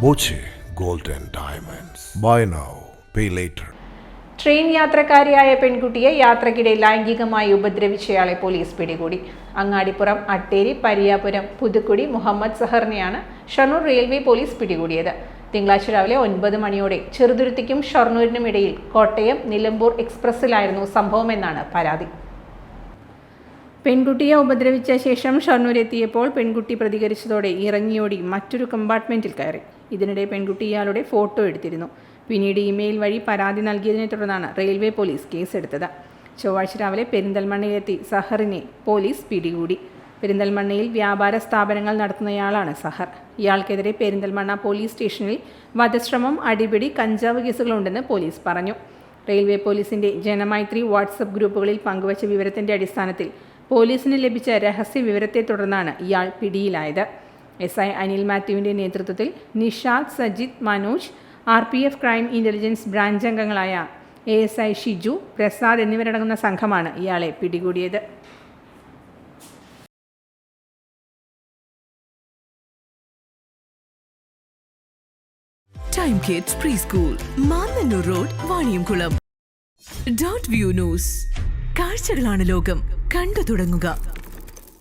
Boche Gold and Diamonds. Buy now, pay later. Train യാത്രക്കാരിയായ പെൺകുട്ടിയെ യാത്രക്കിടെ ലൈംഗികമായി ഉപദ്രവിച്ചയാളെ പോലീസ് പിടികൂടി. അങ്ങാടിപ്പുറം അട്ടേരി പരിയാപുരം പുതുക്കുടി മുഹമ്മദ് സഹറിനെയാണ് ഷൊർണൂർ റെയിൽവേ പോലീസ് പിടികൂടിയത്. തിങ്കളാഴ്ച രാവിലെ 9 മണിയോടെ ചെറുതുരുത്തിക്കും ഷൊർണൂരിനും ഇടയിൽ കോട്ടയം നിലമ്പൂർ എക്സ്പ്രസിലായിരുന്നു സംഭവമെന്നാണ് പരാതി. പെൺകുട്ടിയെ ഉപദ്രവിച്ച ശേഷം ഷൊർണൂർ എത്തിയപ്പോൾ പെൺകുട്ടി പ്രതികരിച്ചതോടെ ഇറങ്ങിയോടി മറ്റൊരു കമ്പാർട്ട്മെന്റിൽ കയറി. ഇതിനിടെ പെൺകുട്ടി ഇയാളുടെ ഫോട്ടോ എടുത്തിരുന്നു. പിന്നീട് ഇമെയിൽ വഴി പരാതി നൽകിയതിനെ തുടർന്നാണ് റെയിൽവേ പോലീസ് കേസെടുത്തത്. ചൊവ്വാഴ്ച രാവിലെ പെരിന്തൽമണ്ണയിലെത്തി സഹറിനെ പോലീസ് പിടികൂടി. പെരിന്തൽമണ്ണയിൽ വ്യാപാര സ്ഥാപനങ്ങൾ നടത്തുന്നയാളാണ് സഹർ. ഇയാൾക്കെതിരെ പെരിന്തൽമണ്ണ പോലീസ് സ്റ്റേഷനിൽ വധശ്രമം, അടിപിടി, കഞ്ചാവ് കേസുകളുണ്ടെന്ന് പോലീസ് പറഞ്ഞു. റെയിൽവേ പോലീസിന്റെ ജനമൈത്രി വാട്സപ്പ് ഗ്രൂപ്പുകളിൽ പങ്കുവച്ച വിവരത്തിന്റെ അടിസ്ഥാനത്തിൽ പോലീസിന് ലഭിച്ച രഹസ്യ വിവരത്തെ തുടർന്നാണ് ഇയാൾ പിടിയിലായത്. SI അനിൽ മാത്യുവിന്റെ നേതൃത്വത്തിൽ Nishad, Sajith, Manoj, RPF crime intelligence branch അംഗങ്ങളായ ASI ഷിജു, പ്രസാദ് എന്നിവരടങ്ങുന്ന സംഘമാണ് ഇയാളെ പിടികൂടിയത്. Time kids pre school, Mannannur road, Vaniyamkulam. .view news. കാഴ്ചകളാണ് ലോകം, കണ്ടു തുടങ്ങുക.